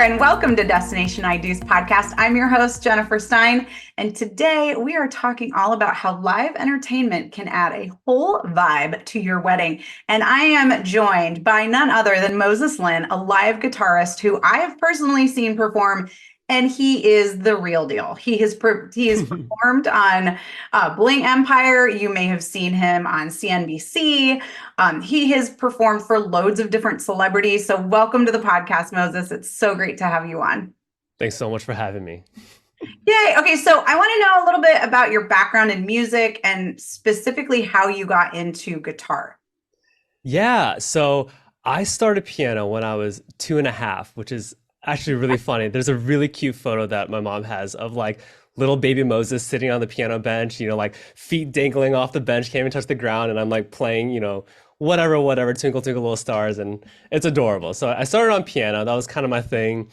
there, and welcome to Destination IDs podcast. I'm your host, Jennifer Stein, and today we are talking all about how live entertainment can add a whole vibe to your wedding. And I am joined by none other than Moses Lin, a live guitarist who I have personally seen perform, and he is the real deal. He has performed on Bling Empire. You may have seen him on CNBC. He has performed for loads of different celebrities. So welcome to the podcast, Moses. It's so great to have you on. Thanks so much for having me. Yay. Okay, so I want to know a little bit about your background in music and specifically how you got into guitar. Yeah, so I started piano when I was 2.5, which is actually really funny. There's a really cute photo that my mom has of like little baby Moses sitting on the piano bench, like feet dangling off the bench, can't even touch the ground. And I'm like playing, whatever, Twinkle, Twinkle, Little Stars. And it's adorable. So I started on piano. That was kind of my thing.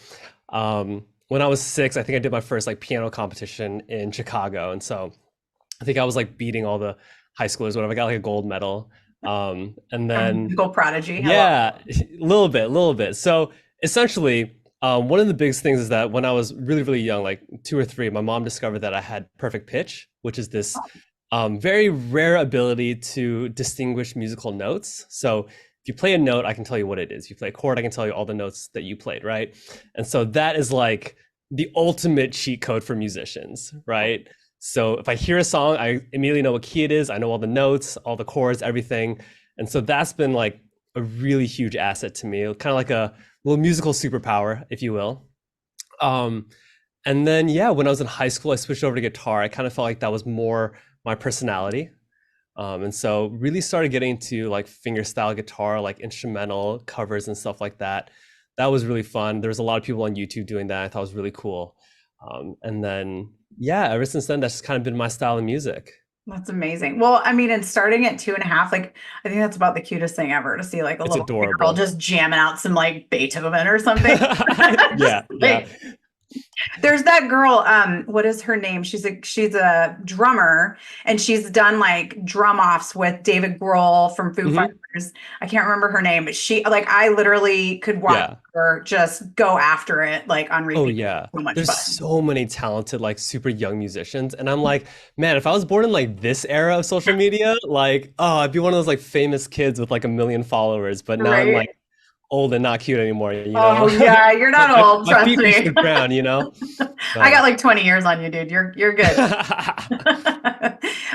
When I was 6, I think I did my first like piano competition in Chicago. And so I think I was like beating all the high schoolers, whatever. I got like a gold medal. And then musical prodigy. Yeah, a little bit. So essentially, one of the biggest things is that when I was really, really young, like 2 or 3, my mom discovered that I had perfect pitch, which is this very rare ability to distinguish musical notes. So if you play a note, I can tell you what it is. If you play a chord, I can tell you all the notes that you played, right? And so that is like the ultimate cheat code for musicians, right? So if I hear a song, I immediately know what key it is. I know all the notes, all the chords, everything. And so that's been like a really huge asset to me, kind of like a little musical superpower, if you will. And then, when I was in high school, I switched over to guitar. I kind of felt like that was more my personality. And so really started getting into like fingerstyle guitar, like instrumental covers and stuff like that. That was really fun. There was a lot of people on YouTube doing that. I thought it was really cool. And then, ever since then, that's just kind of been my style of music. That's amazing. Well, I mean, and starting at 2.5, like I think that's about the cutest thing ever to see like a little girl just jamming out some like Beethoven or something. Yeah. There's that girl, what is her name? She's a drummer, and she's done like drum offs with David Grohl from Foo Fighters. I can't remember her name, but I literally could watch her just go after it like on repeat. Oh yeah. So much There's fun. So many talented, like super young musicians. And I'm like, man, if I was born in like this era of social media, like, I'd be one of those like famous kids with like 1 million followers. But now I'm like old and not cute anymore, Oh yeah, you're not old, trust me. My feet the ground, I got like 20 years on you, dude. You're good.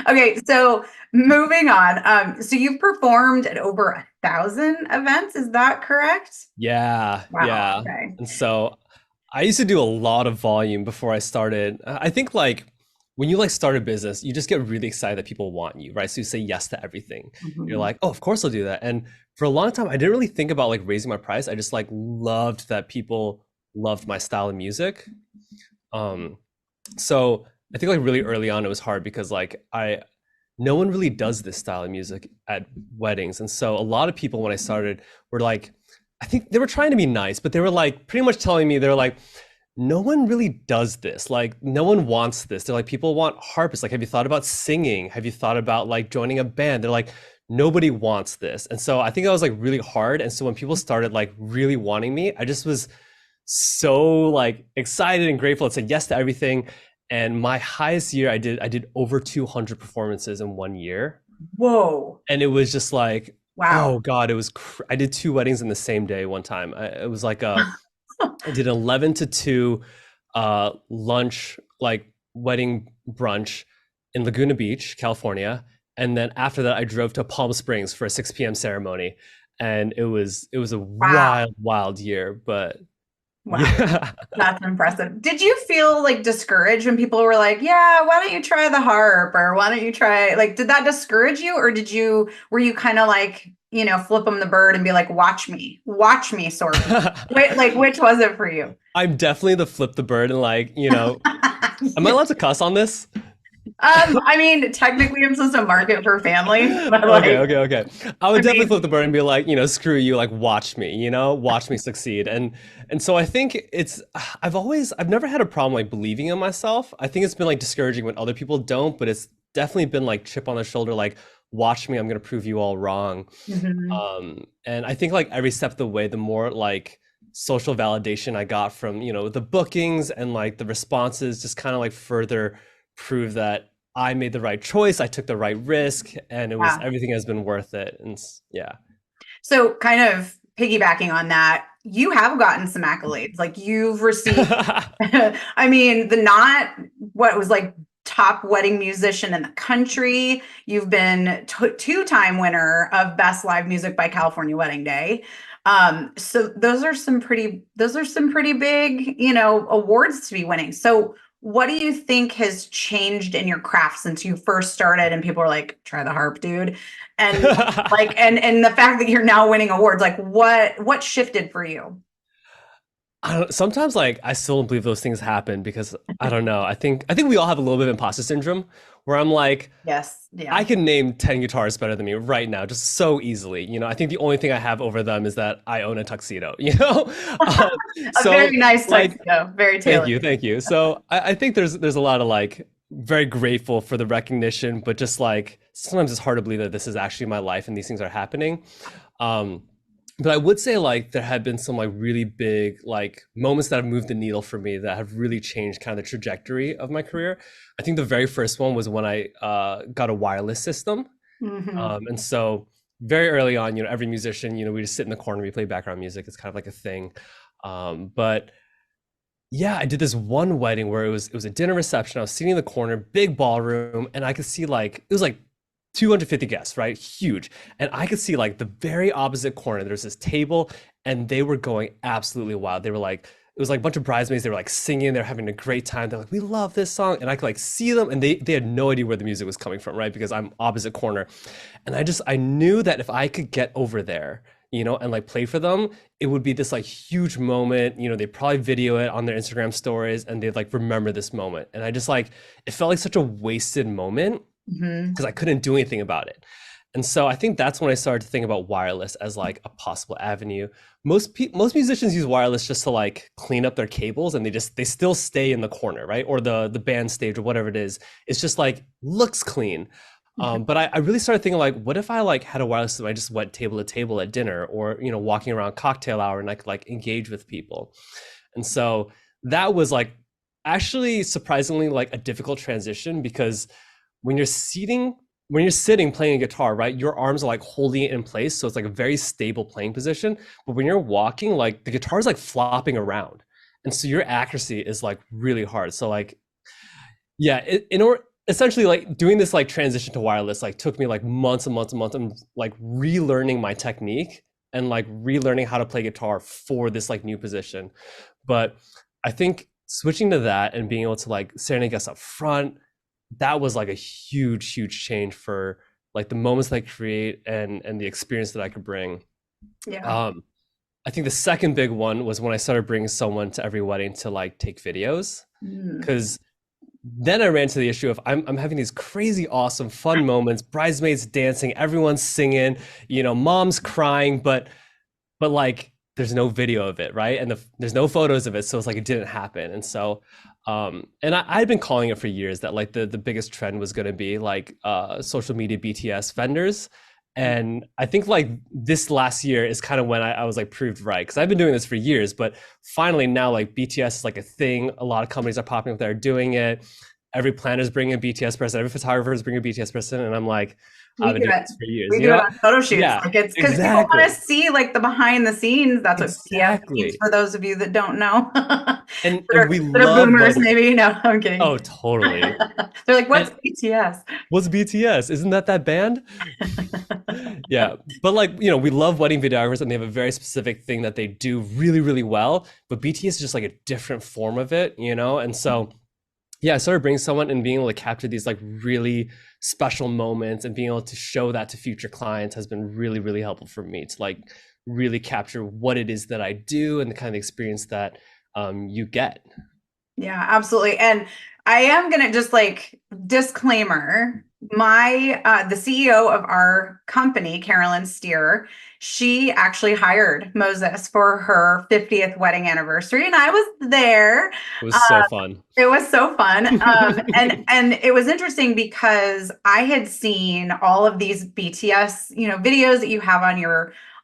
Okay, so moving on. So you've performed at over 1,000 events, is that correct? Yeah. Wow, Yeah. okay. And so I used to do a lot of volume before I started. I think like when you like start a business, you just get really excited that people want you, right? So you say yes to everything. You're like, oh, of course I'll do that. And for a long time, I didn't really think about like raising my price. I just like loved that people loved my style of music. So I think like really early on, it was hard because like no one really does this style of music at weddings. And so a lot of people when I started were like, I think they were trying to be nice, but they were like pretty much telling me, they're like, no one really does this. Like no one wants this. They're like, people want harpists. Like, have you thought about singing? Have you thought about like joining a band? They're like, nobody wants this. And so I think that was like really hard. And so when people started like really wanting me, I just was so like excited and grateful and said yes to everything. And my highest year, I did over 200 performances in 1 year. Whoa. And it was just like, wow. Oh God, it was, I did 2 weddings in the same day one time. It was like I did an 11 to 2 lunch, like wedding brunch in Laguna Beach, California. And then after that, I drove to Palm Springs for a 6 p.m. ceremony. And it was a wild year, but wow, that's impressive. Did you feel like discouraged when people were like, yeah, why don't you try the harp? Or why don't you try, like, did that discourage you? Or were you kind of like, flip them the bird and be like, watch me sort of. Wait, like, which was it for you? I'm definitely the flip the bird and like, am I allowed to cuss on this? I mean, technically I'm supposed to market for family. But Okay. I would definitely flip the bird and be like, screw you, like watch me, watch me succeed. And so I think I've never had a problem like believing in myself. I think it's been like discouraging when other people don't, but it's definitely been like chip on the shoulder, like watch me, I'm gonna prove you all wrong. And I think like every step of the way, the more like social validation I got from, the bookings and like the responses just kind of like further prove that I made the right choice, I took the right risk, and Yeah. everything has been worth it. And yeah. So, kind of piggybacking on that, you have gotten some accolades. Like you've received, I mean, the not what was like top wedding musician in the country. You've been two-time winner of Best Live Music by California Wedding Day. So those are some pretty big, awards to be winning. So what do you think has changed in your craft since you first started and people are like, try the harp, dude? And like and the fact that you're now winning awards, like what shifted for you? Sometimes like I still don't believe those things happen because I don't know. I think we all have a little bit of imposter syndrome where I'm like, Yes. I Yeah. can name 10 guitarists better than me right now, just so easily. I think the only thing I have over them is that I own a tuxedo, you know? Um, A very so nice like, tuxedo, very thank tailored. you, thank you. So I think there's a lot of like very grateful for the recognition, but just like sometimes it's hard to believe that this is actually my life and these things are happening. Um, but I would say like there have been some like really big like moments that have moved the needle for me that have really changed kind of the trajectory of my career. I think the very first one was when I got a wireless system. Hmm. And so very early on, every musician, we just sit in the corner, we play background music. It's kind of like a thing. But yeah, I did this one wedding where it was a dinner reception. I was sitting in the corner, big ballroom, and I could see like it was like 250 guests, right? Huge. And I could see like the very opposite corner. There's this table, and they were going absolutely wild. They were like, it was like a bunch of bridesmaids. They were like singing. They're having a great time. They're like, we love this song. And I could like see them, and they had no idea where the music was coming from, right? Because I'm opposite corner. And I knew that if I could get over there, and like play for them, it would be this like huge moment. They'd probably video it on their Instagram stories and they'd like remember this moment. And I just like, it felt like such a wasted moment Hmm. because I couldn't do anything about it. And so I think that's when I started to think about wireless as like a possible avenue. Most musicians use wireless just to like clean up their cables, and they still stay in the corner, right? Or the band stage or whatever it is. It's just like looks clean. But I really started thinking like, what if I like had a wireless system? I just went table to table at dinner, or walking around cocktail hour, and I could like engage with people. And so that was like actually surprisingly like a difficult transition because when you're seating when you're sitting playing a guitar, right, your arms are like holding it in place, so it's like a very stable playing position. But when you're walking, like the guitar is like flopping around, and so your accuracy is like really hard. So like yeah, in order essentially like doing this like transition to wireless like took me like months and months and months and like relearning my technique and like relearning how to play guitar for this like new position. But I think switching to that and being able to like serenade guests up front, that was like a huge change for like the moments that I create and the experience that I could bring. Yeah. um I think the second big one was when I started bringing someone to every wedding to like take videos, Mm. because then I ran into the issue of I'm having these crazy, awesome, fun moments, bridesmaids dancing, everyone's singing, mom's crying, but like there's no video of it, right? And there's no photos of it, so it's like it didn't happen. And so, and I'd been calling it for years that like the biggest trend was going to be like social media BTS vendors. And I think like this last year is kind of when I was like proved right, because I've been doing this for years, but finally now like BTS is like a thing. A lot of companies are popping up that are doing it. Every planner is bringing a BTS person. Every photographer is bringing a BTS person, and I'm like, We I've been do doing it. this for years, We do it on photo shoots. Yeah, Like it's because people want exactly, to see like the behind the scenes. That's what BTS means exactly. for those of you that don't know. And we That are love boomers, like, maybe. No, I'm kidding. oh, totally. They're like, what's And BTS? what's BTS? Isn't that band? Yeah, but like we love wedding videographers, and they have a very specific thing that they do really well. But BTS is just like a different form of it. And so yeah, I started bringing someone and being able to capture these like really special moments and being able to show that to future clients has been really helpful for me to like really capture what it is that I do and the kind of experience that you get. Yeah, absolutely. And I am gonna just like disclaimer, my the CEO of our company, Carolyn Steer, she actually hired Moses for her 50th wedding anniversary, and I was there. It was so fun. It was so fun. And it was interesting because I had seen all of these BTS, videos that you have on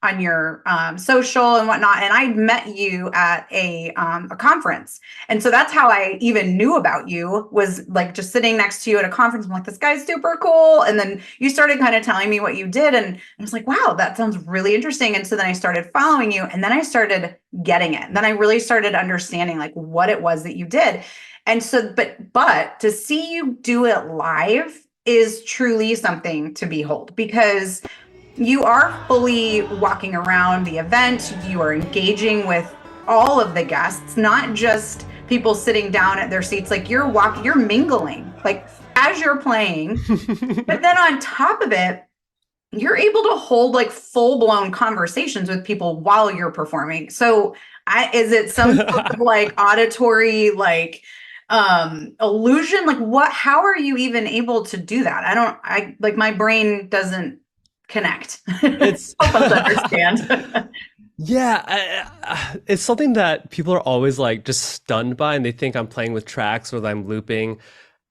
on your social and whatnot. And I met you at a conference. And so that's how I even knew about you, was like just sitting next to you at a conference. I'm like, this guy's super cool. And then you started kind of telling me what you did. And I was like, wow, that sounds really interesting. And so then I started following you, and then I started getting it. And then I really started understanding like what it was that you did. And so, but to see you do it live is truly something to behold, because you are fully walking around the event. You are engaging with all of the guests, not just people sitting down at their seats. Like you're mingling, like as you're playing. But then on top of it, you're able to hold like full-blown conversations with people while you're performing. So is it some sort of like auditory like illusion? Like how are you even able to do that? I like, my brain doesn't connect. It's Help us understand. yeah, it's something that people are always like just stunned by, and they think I'm playing with tracks or that I'm looping.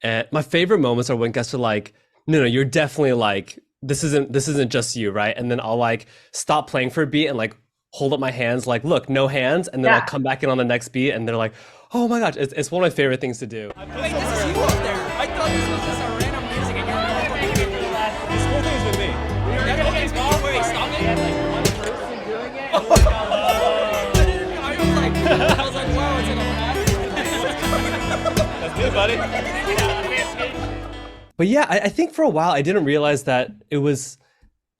And my favorite moments are when guests are like, no, you're definitely like, this isn't just you, right? And then I'll like stop playing for a beat and like hold up my hands, like, look, no hands, and then I'll Yeah. come back in on the next beat, and they're like, oh my gosh, it's one of my favorite things to do. Wait, this is you up there. I thought this was just a random music and you're not making it for the last. This whole thing has been me. Wait, stop it. One person doing it. I was like, wow, it's in a rap. That's me, buddy. But yeah, I think for a while I didn't realize that it was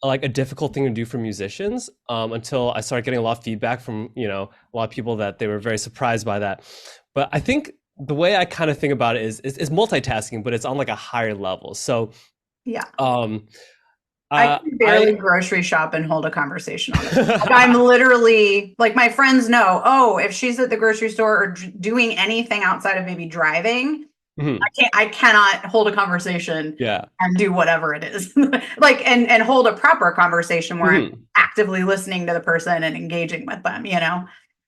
like a difficult thing to do for musicians, until I started getting a lot of feedback from, a lot of people that they were very surprised by that. But I think the way I kind of think about it is multitasking, but it's on like a higher level. So Yeah. um, I can barely grocery shop and hold a conversation on it. Like, I'm literally like, my friends know, oh, if she's at the grocery store or doing anything outside of maybe driving, mhm, I cannot hold a conversation yeah. and do whatever it is. Like, and hold a proper conversation where I'm Mhm. actively listening to the person and engaging with them,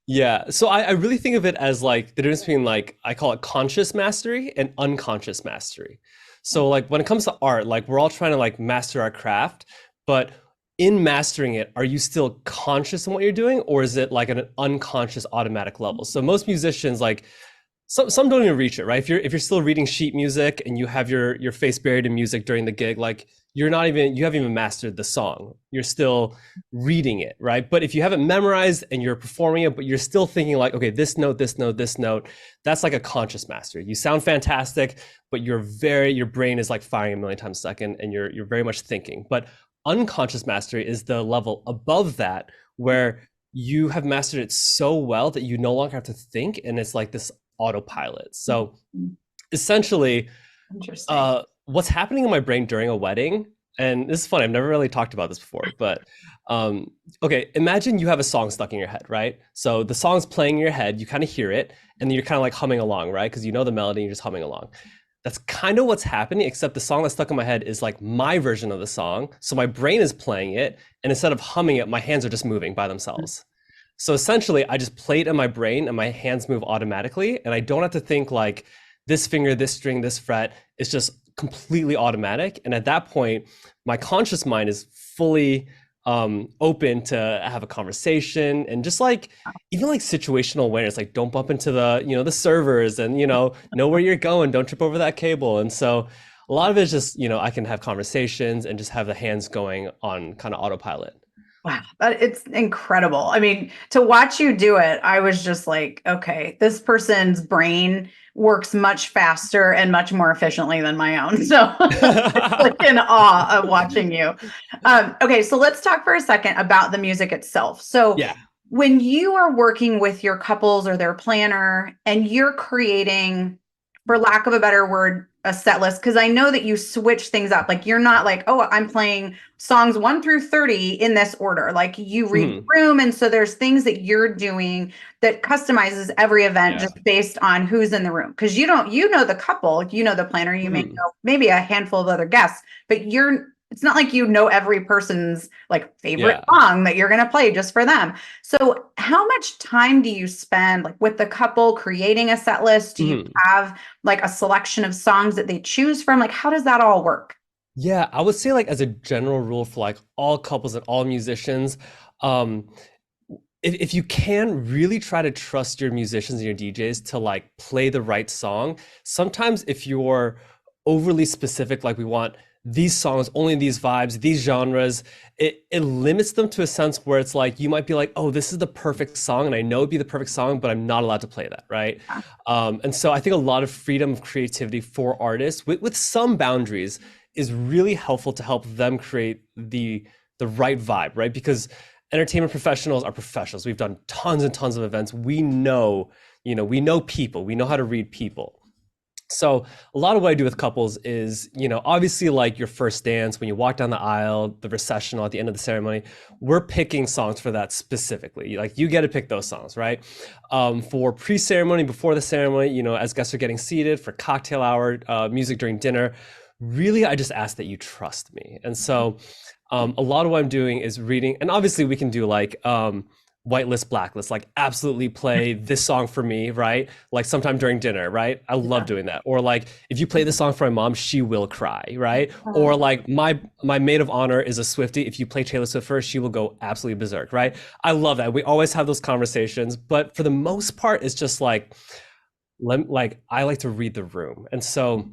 Yeah, so I really think of it as like the difference between, like, I call it conscious mastery and unconscious mastery. So like when it comes to art, like we're all trying to like master our craft, but in mastering it, are you still conscious in what you're doing, or is it like at an unconscious automatic level? So most musicians, like some don't even reach it, right? If you're still reading sheet music and you have your face buried in music during the gig, like you haven't even mastered the song. You're still reading it, right? But if you haven't memorized and you're performing it, but you're still thinking like, okay, this note, this note, this note, that's like a conscious mastery. You sound fantastic, but your brain is like firing a million times a second, and you're very much thinking. But unconscious mastery is the level above that, where you have mastered it so well that you no longer have to think, and it's like this autopilot. So essentially, Interesting. what's happening in my brain during a wedding, and this is funny, I've never really talked about this before, but okay, imagine you have a song stuck in your head, right? So the song's playing in your head, you kind of hear it, and then you're kind of like humming along, right? Because you know the melody, and you're just humming along. That's kind of what's happening, except the song that's stuck in my head is like my version of the song. So my brain is playing it, and instead of humming it, my hands are just moving by themselves. So essentially, I just play it in my brain, and my hands move automatically, and I don't have to think like this finger, this string, this fret. It's just completely automatic. And at that point, my conscious mind is fully open to have a conversation, and just like even like situational awareness, like don't bump into the servers, and know where you're going, don't trip over that cable. And so a lot of it is just I can have conversations and just have the hands going on kind of autopilot. Wow, it's incredible. I mean, to watch you do it, I was just like, okay, this person's brain works much faster and much more efficiently than my own. So like in awe of watching you. Okay, so let's talk for a second about the music itself. So Yeah. when you are working with your couples or their planner and you're creating, for lack of a better word, a set list, because I know that you switch things up. Like you're not like, oh, I'm playing songs 1 through 30 in this order. Like you read the Mhm. room. And so there's things that you're doing that customizes every event Yeah. just based on who's in the room. Because you know the couple, you know the planner, you may Mhm. know maybe a handful of other guests, but it's not like you know every person's like favorite Yeah. song that you're going to play just for them. So how much time do you spend like with the couple creating a set list? Do you Mhm. have like a selection of songs that they choose from? Like, how does that all work? Yeah, I would say like as a general rule for like all couples and all musicians, um, if you can really try to trust your musicians and your DJs to like play the right song, sometimes if you're overly specific, like we want these songs, only these vibes, these genres, it limits them to a sense where it's like you might be like, oh, this is the perfect song, and I know it'd be the perfect song, but I'm not allowed to play that, right? Yeah. And so I think a lot of freedom of creativity for artists with some boundaries is really helpful to help them create the right vibe, right? Because entertainment professionals are professionals. We've done tons and tons of events. We know people. We know how to read people. So a lot of what I do with couples is, obviously like your first dance, when you walk down the aisle, the recessional at the end of the ceremony, we're picking songs for that specifically. Like you get to pick those songs, right? For pre-ceremony, before the ceremony, as guests are getting seated, for cocktail hour, music during dinner, really, I just ask that you trust me. And so a lot of what I'm doing is reading, and obviously we can do like whitelist, blacklist, like absolutely play this song for me, right? Like sometime during dinner, right? I love Yeah. doing that. Or like if you play this song for my mom, she will cry, right? Oh, Or like my maid of honor is a Swiftie. If you play Taylor Swift for her, she will go absolutely berserk, right? I love that. We always have those conversations, but for the most part, it's just like I like to read the room, and so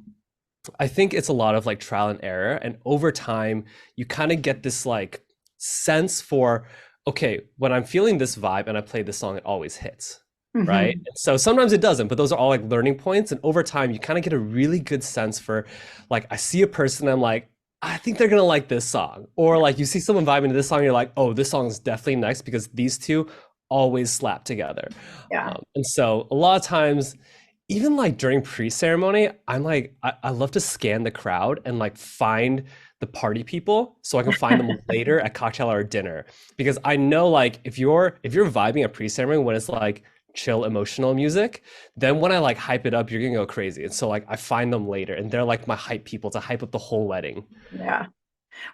I think it's a lot of like trial and error. And over time, you kind of get this like sense for, okay, when I'm feeling this vibe and I play this song, it always hits. Right. mhm. And so sometimes it doesn't, but those are all like learning points. And over time, you kind of get a really good sense for like, I see a person, I'm like, I think they're going to like this song. Or like you see someone vibing to this song, you're like, oh, this song is definitely next because these two always slap together. Yeah. And so a lot of times, even like during pre-ceremony, I'm like, I love to scan the crowd and like find the party people so I can find them later at cocktail or dinner. Because I know like if you're vibing at pre-ceremony when it's like chill emotional music, then when I like hype it up, you're gonna go crazy. And so like I find them later and they're like my hype people to hype up the whole wedding. Yeah.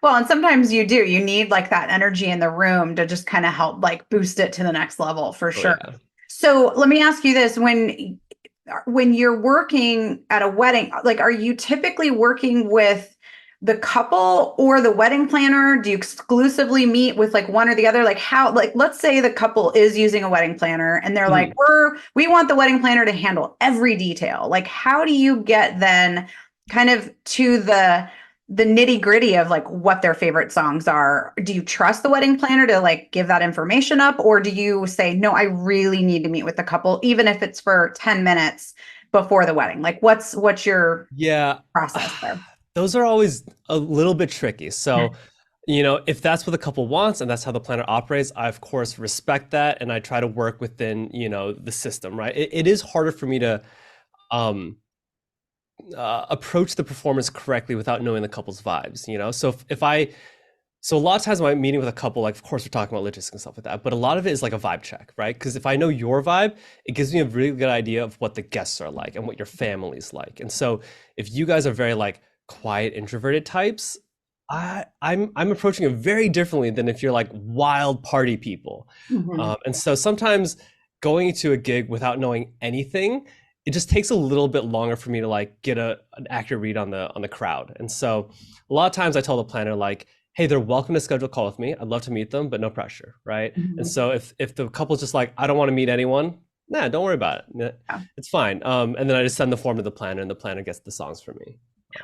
Well, and sometimes you do. You need like that energy in the room to just kind of help like boost it to the next level for Oh sure. yeah. So let me ask you this. When you're working at a wedding, like are you typically working with the couple or the wedding planner? Do you exclusively meet with like one or the other? Like how, like let's say the couple is using a wedding planner and they're like, Mhm. we want the wedding planner to handle every detail. Like how do you get then kind of to the nitty gritty of like what their favorite songs are? Do you trust the wedding planner to like give that information up, or do you say, no, I really need to meet with the couple, even if it's for 10 minutes before the wedding? Like what's your Yeah. process there? Those are always a little bit tricky. So, if that's what the couple wants and that's how the planner operates, I of course respect that and I try to work within, the system, right? It is harder for me to um approach the performance correctly without knowing the couple's vibes. So a lot of times when I'm meeting with a couple, like of course we're talking about logistics and stuff like that, but a lot of it is like a vibe check, right? Because if I know your vibe, it gives me a really good idea of what the guests are like and what your family's like. And so if you guys are very like quiet, introverted types, I'm approaching it very differently than if you're like wild party people. Mhm. And so sometimes going to a gig without knowing anything, it just takes a little bit longer for me to like get an accurate read on the crowd. And so a lot of times I tell the planner like, hey, they're welcome to schedule a call with me. I'd love to meet them, but no pressure, right? And Mhm. so if the couple's just like, I don't want to meet anyone, nah, don't worry about it. Yeah. It's fine. And then I just send the form to the planner, and the planner gets the songs for me.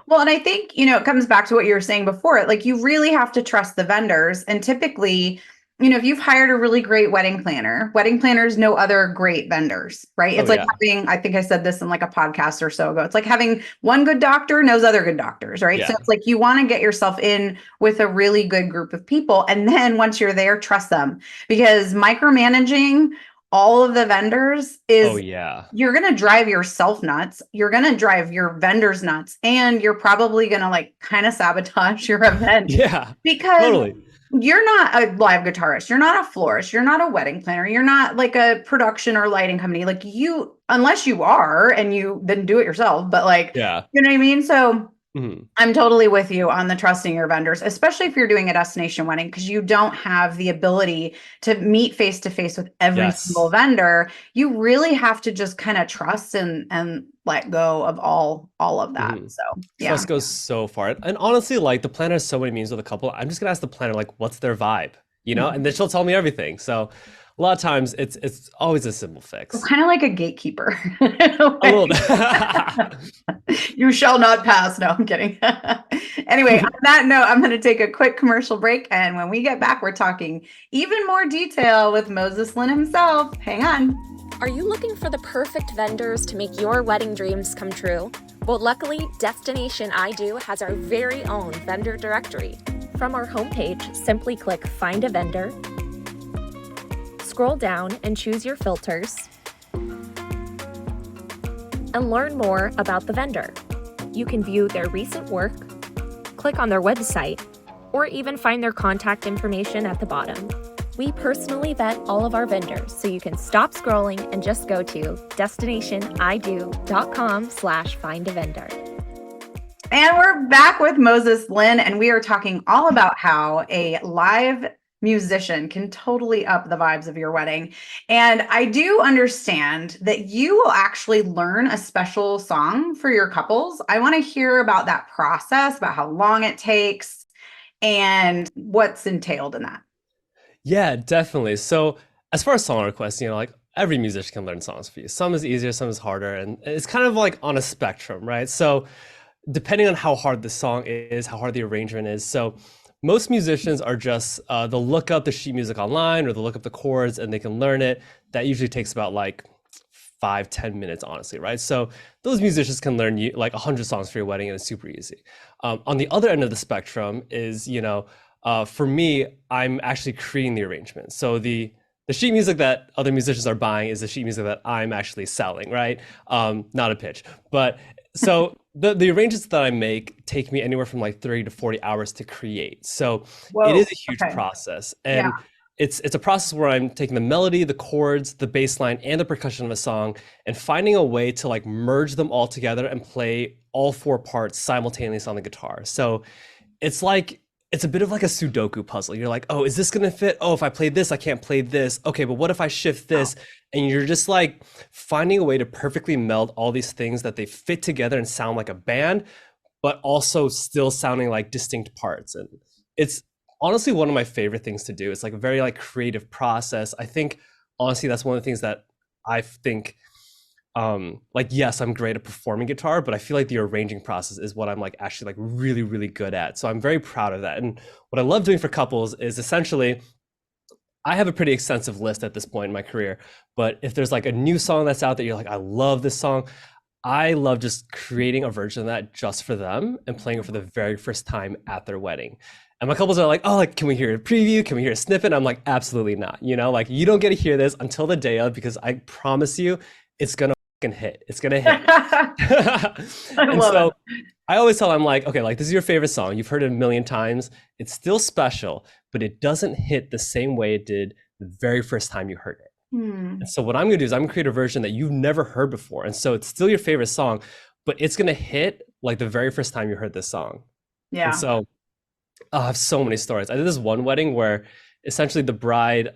Well, and I think, it comes back to what you were saying before. Like, you really have to trust the vendors. And typically, if you've hired a really great wedding planners know other great vendors, right? Oh It's like yeah, having, I think I said this in like a podcast or so ago. It's like having one good doctor knows other good doctors, right? So yeah. it's like you want to get yourself in with a really good group of people. And then once you're there, trust them, because micromanaging all of the vendors Oh is, yeah. you're going to drive yourself nuts. You're going to drive your vendors nuts. And you're probably going to like kind of sabotage your event Yeah, because totally. you're not a live guitarist. You're not a florist. You're not a wedding planner. You're not like a production or lighting company. Like you, unless you are and you then do it yourself, but like, Yeah. you know what I mean? So Mhm. I'm totally with you on the trusting your vendors, especially if you're doing a destination wedding, because you don't have the ability to meet face to face with every single Yes. vendor. You really have to just kind of trust and let go of all of that. Mhm. So yeah. Trust goes so far. And honestly, like the planner has so many meetings with a couple. I'm just gonna ask the planner like, what's their vibe, and then she'll tell me everything. So a lot of times it's always a simple fix. Kind of like a gatekeeper. A little. You shall not pass. No, I'm kidding. Anyway, on that note, I'm going to take a quick commercial break. And when we get back, we're talking even more detail with Moses Lin himself. Hang on. Are you looking for the perfect vendors to make your wedding dreams come true? Well, luckily, Destination I Do has our very own vendor directory. From our homepage, simply click Find a Vendor, scroll down and choose your filters, and learn more about the vendor. You can view their recent work, click on their website, or even find their contact information at the bottom. We personally vet all of our vendors, so you can stop scrolling and just go to destinationido.com/find-a-vendor. And we're back with Moses Lin, and we are talking all about how a live musician can totally up the vibes of your wedding. And I do understand that you will actually learn a special song for your couples. I want to hear about that process, about how long it takes and what's entailed in that. Yeah, definitely. So as far as song requests, like every musician can learn songs for you. Some is easier, some is harder, and it's kind of like on a spectrum, right? So depending on how hard the song is, how hard the arrangement is. So most musicians are just they'll look up the sheet music online or they'll look up the chords and they can learn it. That usually takes about like 5-10 minutes, honestly, right? So those musicians can learn like 100 songs for your wedding and it's super easy. On the other end of the spectrum is, for me, I'm actually creating the arrangement. So the sheet music that other musicians are buying is the sheet music that I'm actually selling, right? Not a pitch, but so the arrangements that I make take me anywhere from like 30 to 40 hours to create. So it is a huge process. And it's a process where I'm taking the melody, the chords, the bass line, and the percussion of a song and finding a way to like merge them all together and play all 4 parts simultaneously on the guitar. So it's a bit of like a Sudoku puzzle. You're like, oh, is this gonna fit? Oh, if I play this, I can't play this. Okay, but what if I shift this? And you're just like finding a way to perfectly meld all these things that they fit together and sound like a band, but also still sounding like distinct parts. And it's honestly one of my favorite things to do. It's like a very like creative process. I think honestly, that's one of the things that I think like, yes, I'm great at performing guitar, but I feel like the arranging process is what I'm like actually like really, really good at. So I'm very proud of that. And what I love doing for couples is essentially, I have a pretty extensive list at this point in my career, but if there's like a new song that's out there, you're like, I love this song. I love just creating a version of that just for them and playing it for the very first time at their wedding. And my couples are like, oh, like, can we hear a preview? Can we hear a snippet? I'm like, absolutely not. Like you don't get to hear this until the day of, because I promise you, it's gonna hit. It's gonna hit. And so it. I always tell them like, okay, like this is your favorite song. You've heard it a million times. It's still special, but it doesn't hit the same way it did the very first time you heard it. And so what I'm gonna do is I'm gonna create a version that you've never heard before. And so it's still your favorite song, but it's gonna hit like the very first time you heard this song. Yeah. And so I have so many stories. I did this one wedding where essentially the bride,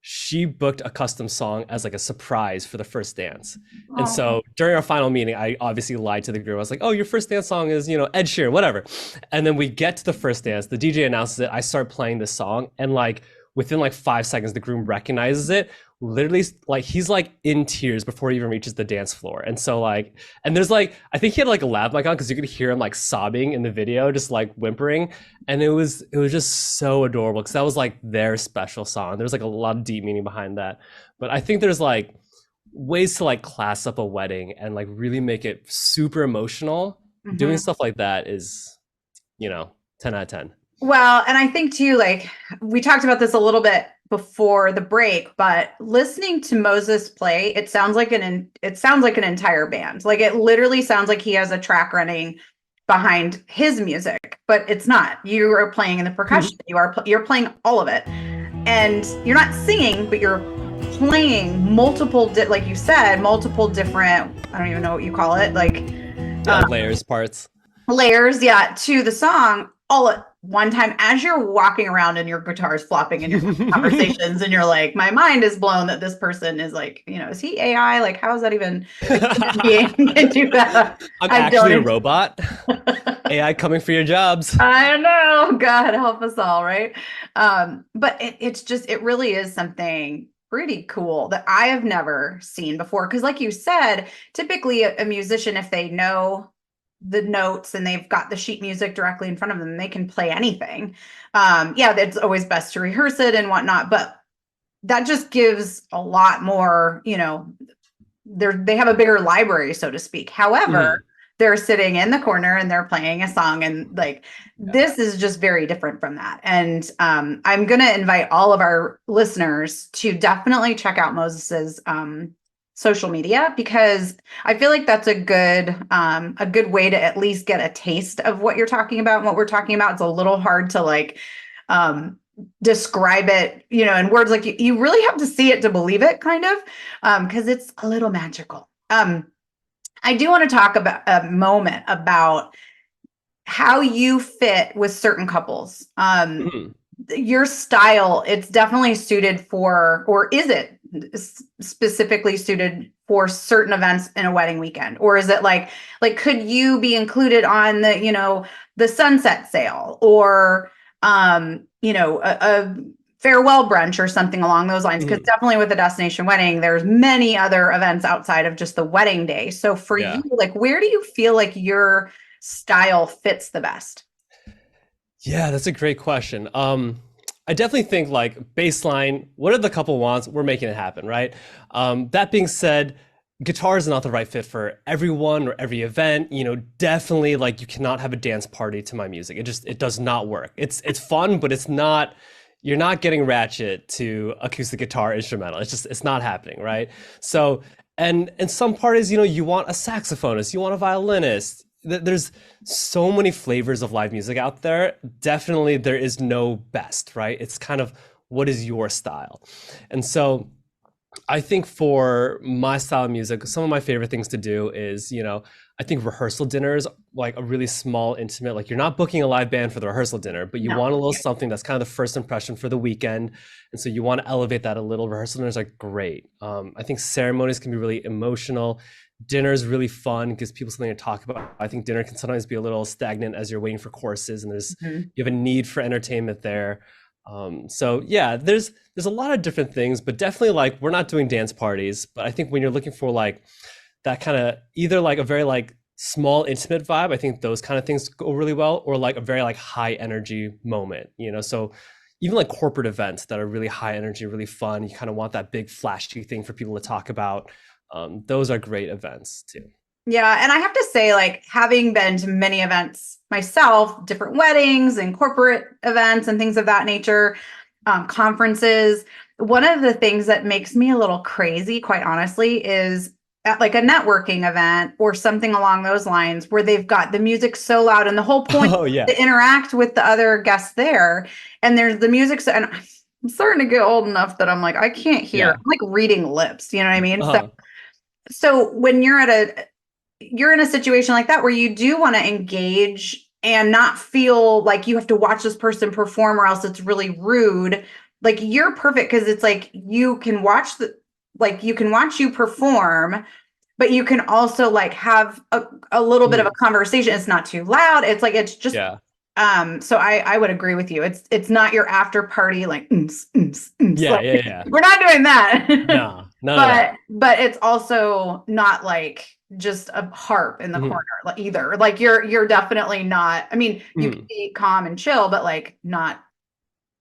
she booked a custom song as like a surprise for the first dance. And so during our final meeting, I obviously lied to the group. I was like, oh, your first dance song is, Ed Sheeran, whatever. And then we get to the first dance, the DJ announces it, I start playing this song, and like within like 5 seconds, the groom recognizes it. Literally, like he's like in tears before he even reaches the dance floor. And so like, and there's like, I think he had like a lav mic on because you could hear him like sobbing in the video, just like whimpering. And it was just so adorable because that was like their special song. There's like a lot of deep meaning behind that. But I think there's like ways to like class up a wedding and like really make it super emotional. Doing stuff like that is, 10 out of 10. Well, and I think too, like we talked about this a little bit before the break, but listening to Moses play, it sounds like an entire band. Like it literally sounds like he has a track running behind his music, but it's not. You are playing in the percussion. You're playing all of it, and you're not singing, but you're playing multiple, like you said, multiple different. I don't even know what you call it, like layers, parts. layers, yeah, to the song all at one time as you're walking around and your guitar is flopping and you're having conversations and you're like, my mind is blown that this person is like, is he AI? Like, how is that even a human being can do that? I'm I actually a don't robot. AI coming for your jobs. I know. God help us all, right? But it really is something pretty cool that I have never seen before. Because, like you said, typically a musician, if they know the notes and they've got the sheet music directly in front of them, they can play anything. Yeah, it's always best to rehearse it and whatnot, but that just gives a lot more, they have a bigger library, so to speak. However, they're sitting in the corner and they're playing a song, and like this is just very different from that. And I'm going to invite all of our listeners to definitely check out Moses's social media, because I feel like that's a good way to at least get a taste of what you're talking about and what we're talking about. It's a little hard to like describe it, in words. Like you really have to see it to believe it, kind of, because it's a little magical. I do want to talk about a moment about how you fit with certain couples. Your style, it's definitely suited for, or is it specifically suited for certain events in a wedding weekend? Or is it like could you be included on the sunset sail, or a farewell brunch or something along those lines? Because definitely with a destination wedding, there's many other events outside of just the wedding day. So for you, like, where do you feel like your style fits the best? Yeah, that's a great question. I definitely think like baseline, what the couple wants, we're making it happen, right? That being said, guitar is not the right fit for everyone or every event. Definitely like you cannot have a dance party to my music. It does not work. It's fun, but it's not. You're not getting ratchet to acoustic guitar instrumental. It's not happening, right? So, and in some parties, you want a saxophonist, you want a violinist. There's so many flavors of live music out there. Definitely there is no best, right? It's kind of what is your style. And so I think for my style of music, some of my favorite things to do is, I think rehearsal dinners, like a really small, intimate, like you're not booking a live band for the rehearsal dinner, but you want a little something that's kind of the first impression for the weekend. And so you want to elevate that a little. Rehearsal dinners are great. I think ceremonies can be really emotional. Dinner is really fun, gives people something to talk about. I think dinner can sometimes be a little stagnant as you're waiting for courses, and you have a need for entertainment there. So yeah, there's a lot of different things, but definitely like we're not doing dance parties. But I think when you're looking for like that kind of either like a very like small intimate vibe, I think those kind of things go really well, or like a very like high energy moment. So even like corporate events that are really high energy, really fun, you kind of want that big flashy thing for people to talk about. Those are great events too. Yeah. And I have to say, like, having been to many events myself, different weddings and corporate events and things of that nature, conferences, one of the things that makes me a little crazy, quite honestly, is at like a networking event or something along those lines, where they've got the music so loud and the whole point is to interact with the other guests there. And there's the music. And I'm starting to get old enough that I'm like, I can't hear. I'm like reading lips. You know what I mean? So when you're in a situation like that where you do want to engage and not feel like you have to watch this person perform or else it's really rude, like you're perfect, because it's like you can watch you perform, but you can also like have a little bit of a conversation. It's not too loud. It's like, it's just so I would agree with you. It's not your after party like we're not doing that. No. But it's also not like just a harp in the corner either. Like you're definitely not. I mean, you can be calm and chill, but like not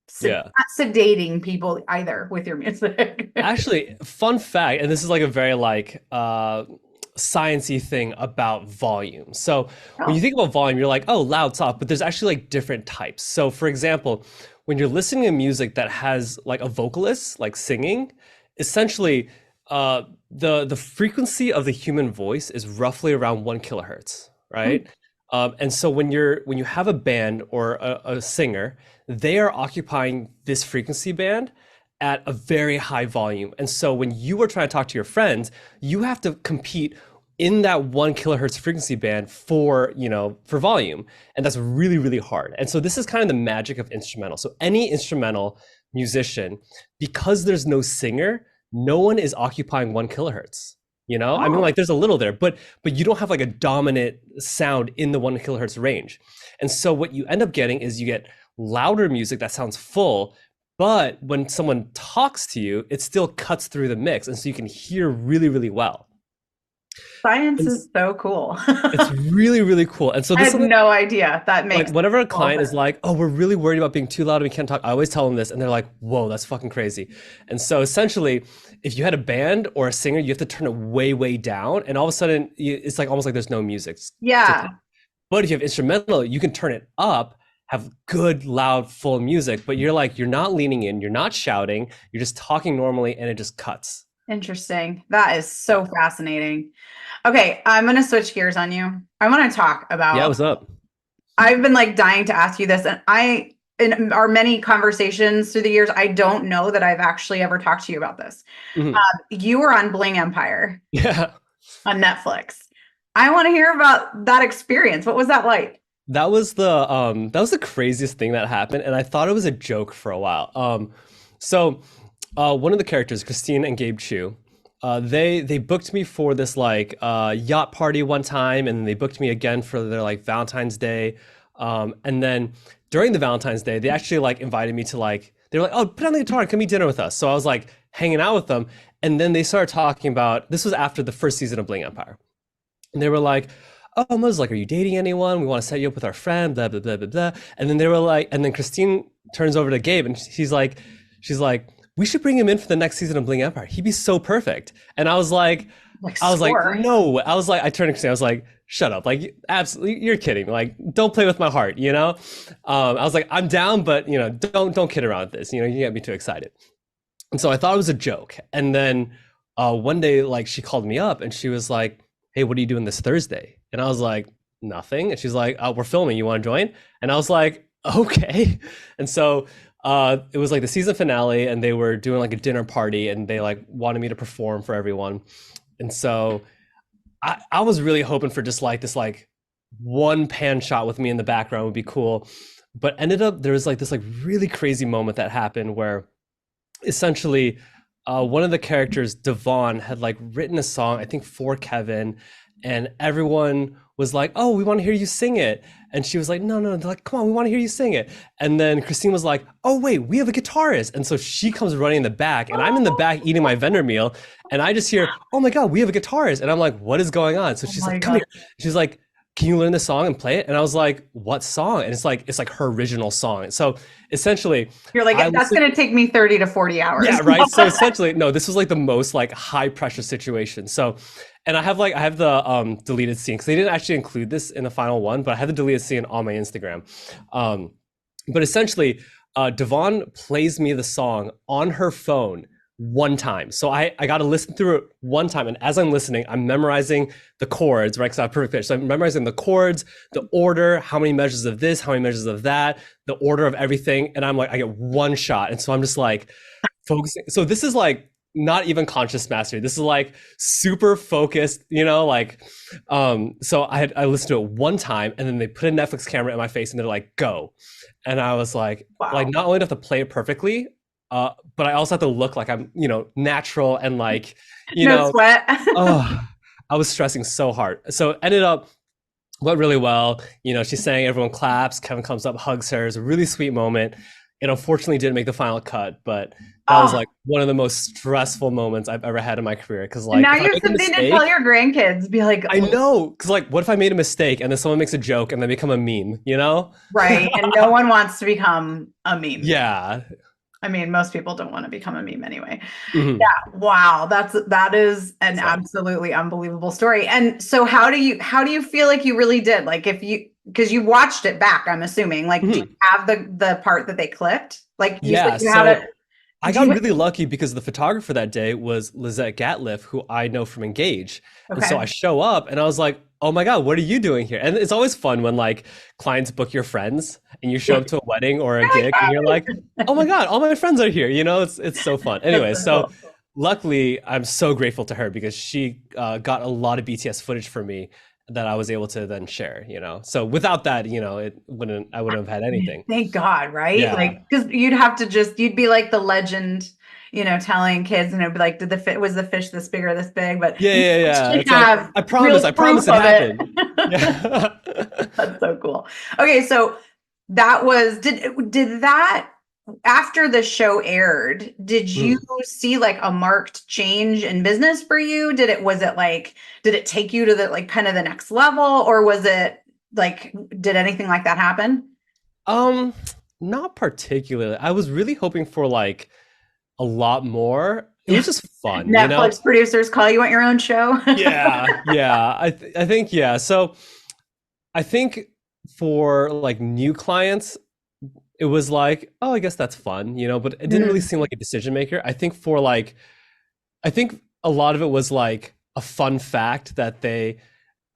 sedating people either with your music. Actually, fun fact, and this is like a very like sciencey thing about volume. So when you think about volume, you're like, oh, loud, soft, but there's actually like different types. So for example, when you're listening to music that has like a vocalist like singing, essentially the frequency of the human voice is roughly around 1 kilohertz, right? And so when you have a band or a singer, they are occupying this frequency band at a very high volume. And so when you are trying to talk to your friends, you have to compete in that 1 kilohertz frequency band for, for volume. And that's really, really hard. And so this is kind of the magic of instrumental. So any instrumental musician, because there's no singer, no one is occupying 1 kilohertz. I mean, like there's a little there, but you don't have like a dominant sound in the 1 kilohertz range. And so what you end up getting is you get louder music that sounds full, but when someone talks to you, it still cuts through the mix. And so you can hear really, really well. Science is so cool. It's really, really cool. And so I this had no idea. That makes like whenever a client is like, oh, we're really worried about being too loud and we can't talk, I always tell them this and they're like, whoa, that's fucking crazy. And so essentially, if you had a band or a singer, you have to turn it way, way down. And all of a sudden, it's like almost like there's no music. Yeah. But if you have instrumental, you can turn it up, have good, loud, full music, but you're not leaning in, you're not shouting, you're just talking normally and it just cuts. Interesting. That is so fascinating. Okay, I'm going to switch gears on you. I want to talk about. Yeah, what's up? I've been like dying to ask you this, and in our many conversations through the years, I don't know that I've actually ever talked to you about this. Mhm. You were on Bling Empire Yeah. on Netflix. I want to hear about that experience. What was that like? That was the craziest thing that happened, and I thought it was a joke for a while. So one of the characters, Christine and Gabe Chu, they booked me for this like yacht party one time, and they booked me again for their like Valentine's Day. And then during the Valentine's Day, they actually like invited me to like, they were like, oh, put on the guitar and come eat dinner with us. So I was like hanging out with them, and then they started talking about, this was after the first season of Bling Empire, and they were like, oh, Moses, like, are you dating anyone? We want to set you up with our friend, blah, blah, blah, blah, blah. And then they were like, and then Christine turns over to Gabe and she's like, we should bring him in for the next season of Bling Empire. He'd be so perfect. And I was like, no. I was like, I turned to Christine, I was like, shut up. Like, absolutely, you're kidding. Like, don't play with my heart, I was like, I'm down, but don't kid around with this. You get me too excited. And so I thought it was a joke. And then one day, like, she called me up and she was like, hey, what are you doing this Thursday? And I was like, nothing. And she's like, oh, we're filming. You want to join? And I was like, okay. And so it was like the season finale, and they were doing like a dinner party, and they like wanted me to perform for everyone. And so I was really hoping for just like this like one pan shot with me in the background would be cool. But ended up, there was like this like really crazy moment that happened where essentially one of the characters, Devon, had like written a song, I think for Kevin, and everyone was like, oh, we want to hear you sing it. And she was like, no, they're like, come on, we want to hear you sing it. And then Christine was like, oh, wait, we have a guitarist. And so she comes running in the back, and I'm in the back eating my vendor meal, and I just hear, oh my God, we have a guitarist. And I'm like, what is going on? So she's like, come here. She's like, can you learn the song and play it? And I was like, what song? And it's like her original song. And so essentially, you're like, that's going to take me 30 to 40 hours. Yeah, right. So essentially, no, this was like the most like high pressure situation. So, and I have the deleted scene, because they didn't actually include this in the final one, but I had the deleted scene on my Instagram. But essentially, Devon plays me the song on her phone one time. So I got to listen through it one time. And as I'm listening, I'm memorizing the chords, right? Because I have perfect pitch. So I'm memorizing the chords, the order, how many measures of this, how many measures of that, the order of everything. And I'm like, I get one shot. And so I'm just like focusing. So this is like not even conscious mastery. This is like super focused, like, so I listened to it one time, and then they put a Netflix camera in my face and they're like, go. And I was like, wow. Like, not only do I have to play it perfectly, but I also have to look like I'm, natural and like, no sweat. Oh, I was stressing so hard. So it ended up went really well. She sang, everyone claps, Kevin comes up, hugs her. It's a really sweet moment. It unfortunately didn't make the final cut, but that was like one of the most stressful moments I've ever had in my career. Because like, now you have something to tell your grandkids. Be like, I know, because like, what if I made a mistake and then someone makes a joke and then become a meme? Right, and no one wants to become a meme. Yeah. I mean, most people don't want to become a meme anyway. Mm-hmm. Yeah. Wow. That is an absolutely unbelievable story. And so how do you feel like you really did? Like because you watched it back, I'm assuming, like, do you have the part that they clipped? Like, you said you had it. I got really lucky because the photographer that day was Lizette Gatliff, who I know from Engage. Okay. And so I show up and I was like, oh my God, what are you doing here? And it's always fun when like clients book your friends and you show up to a wedding or a gig and you're like, oh my God, all my friends are here. It's so fun. Anyway, so luckily, I'm so grateful to her because she got a lot of BTS footage for me that I was able to then share, you know. So without that, you know, I wouldn't have had anything. Thank God, right? Yeah. Like, because you'd have to you'd be like the legend, telling kids, and it'd be like, was the fish this big or this big? But Yeah, you yeah, yeah. actually It's like have real I proof promise it of it. happened. Yeah. That's so cool. Okay, so did that after the show aired, did you Mm. see like a marked change in business for you? Did it take you to the like kind of the next level, or was it like, did anything like that happen? Um, Not particularly. I was really hoping for like a lot more. It Yeah. was just fun, you know? Netflix producers call you want your own show. Yeah, yeah. I think yeah. So I think for like new clients, it was like, oh, I guess that's fun, you know, but it didn't really Mm, seem like a decision maker. I think a lot of it was like a fun fact that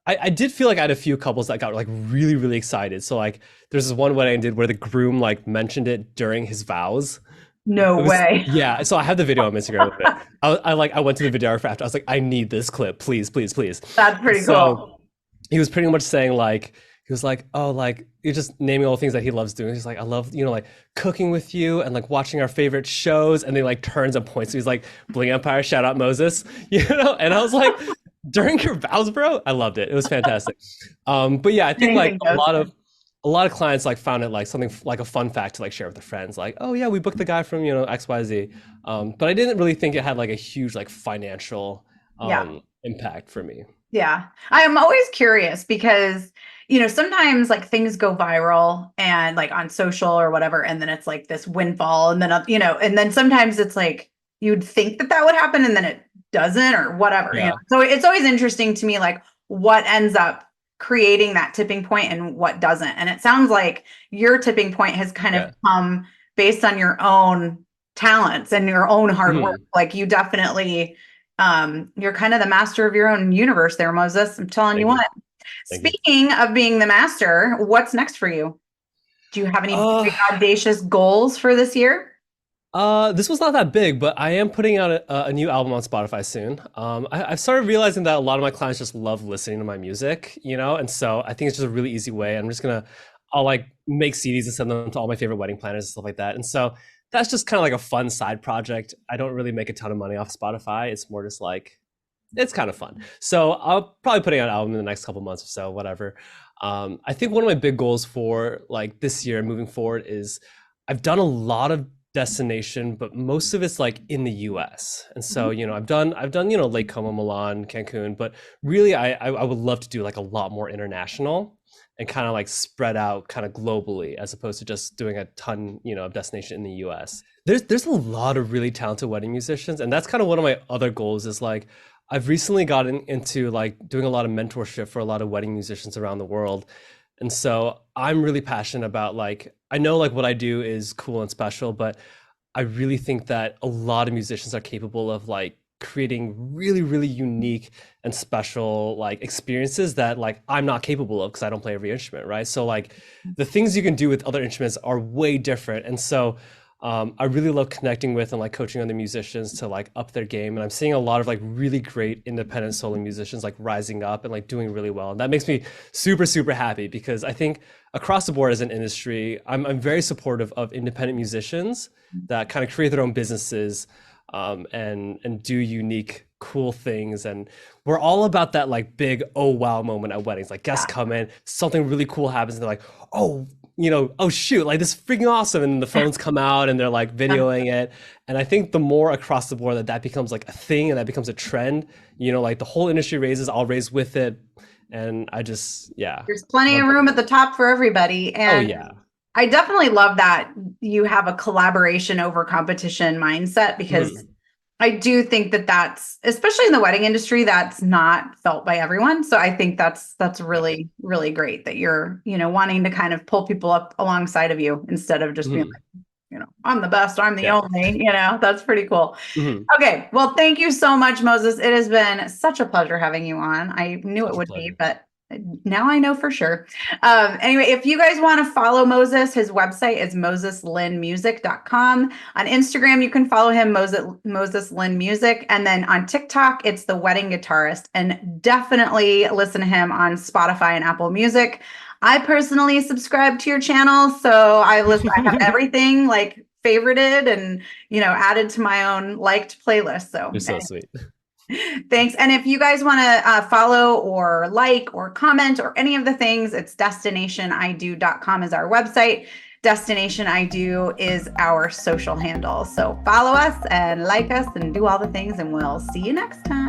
I did feel like I had a few couples that got like really, really excited. So like there's this one wedding I did where the groom like mentioned it during his vows. no It was, way. yeah. So I have the video on Instagram of it. I went to the videographer after. I was like, I need this clip, please, please, please. That's And pretty so cool. he was pretty much saying like, he was like, oh, like you're just naming all the things that he loves doing. He's like, I love, you know, like cooking with you and like watching our favorite shows. And then like turns and points. So he's like, Bling Empire, shout out Moses, you know? And I was like, during your vows, bro, I loved it. It was fantastic. But yeah, I think like Anything goes. a lot of clients like found it like something like a fun fact to like share with their friends, like, oh yeah, we booked the guy from, you know, XYZ. But I didn't really think it had like a huge like financial Yeah. impact for me. Yeah. I am always curious because, sometimes like things go viral and like on social or whatever, and then it's like this windfall. And then, and then sometimes it's like you'd think that that would happen and then it doesn't or whatever, Yeah. So it's always interesting to me, like what ends up creating that tipping point and what doesn't. And it sounds like your tipping point has kind of Yeah. come based on your own talents and your own hard work. Mhm. Like you definitely you're kind of the master of your own universe there, Moses. I'm telling you Thank you. what. Thank you. Speaking of being the master, what's next for you? Do you have any Uh, big audacious goals for this year? this was not that big, but I am putting out a new album on Spotify soon. I've started realizing that a lot of my clients just love listening to my music, you know, and so I think it's just a really easy way. I'll like make CDs and send them to all my favorite wedding planners and stuff like that. And so that's just kind of like a fun side project. I don't really make a ton of money off Spotify. It's more just like it's kind of fun. So I'll probably putting out an album in the next couple months or so, whatever. I think one of my big goals for like this year and moving forward is I've done a lot of destination, but most of it's like in the US. And so, you know, I've done, you know, Lake Como, Milan, Cancun, but really I would love to do like a lot more international and kind of like spread out kind of globally as opposed to just doing a ton, you know, of destination in the US. There's a lot of really talented wedding musicians, and that's kind of one of my other goals is like I've recently gotten into like doing a lot of mentorship for a lot of wedding musicians around the world. And so I'm really passionate about like, I know like what I do is cool and special, but I really think that a lot of musicians are capable of like creating really, really unique and special like experiences that like I'm not capable of because I don't play every instrument, right? So like the things you can do with other instruments are way different. And so I really love connecting with and like coaching other musicians to like up their game. And I'm seeing a lot of like really great independent solo musicians like rising up and like doing really well. And that makes me super, super happy because I think across the board as an industry, I'm very supportive of independent musicians that kind of create their own businesses and do unique, cool things. And we're all about that like big, oh wow moment at weddings. Like guests come in, something really cool happens, and they're like, oh, you know, oh shoot, like this is freaking awesome. And the phones come out and they're like videoing it. And I think the more across the board that becomes like a thing and that becomes a trend, you know, like the whole industry raises, I'll raise with it. And I just, yeah. There's plenty of room at the top for everybody. Oh And yeah. I definitely love that you have a collaboration over competition mindset because I do think that that's, especially in the wedding industry, that's not felt by everyone. So I think that's really, really great that you're, wanting to kind of pull people up alongside of you instead of just being like, I'm the best, I'm the Yeah. only, that's pretty cool. Mhm. Okay. Well, thank you so much, Moses. It has been such a pleasure having you on. I knew Such it a would be, pleasure. but Now I know for sure. Anyway, if you guys want to follow Moses, his website is moseslinmusic.com. On Instagram, you can follow him, Moses Lin Music. And then on TikTok, it's The Wedding Guitarist. And definitely listen to him on Spotify and Apple Music. I personally subscribe to your channel, so I have everything like favorited and, added to my own liked playlist. So You're so sweet. Thanks. And if you guys want to follow or like or comment or any of the things, it's destinationido.com is our website. Destination I Do is our social handle. So follow us and like us and do all the things, and we'll see you next time.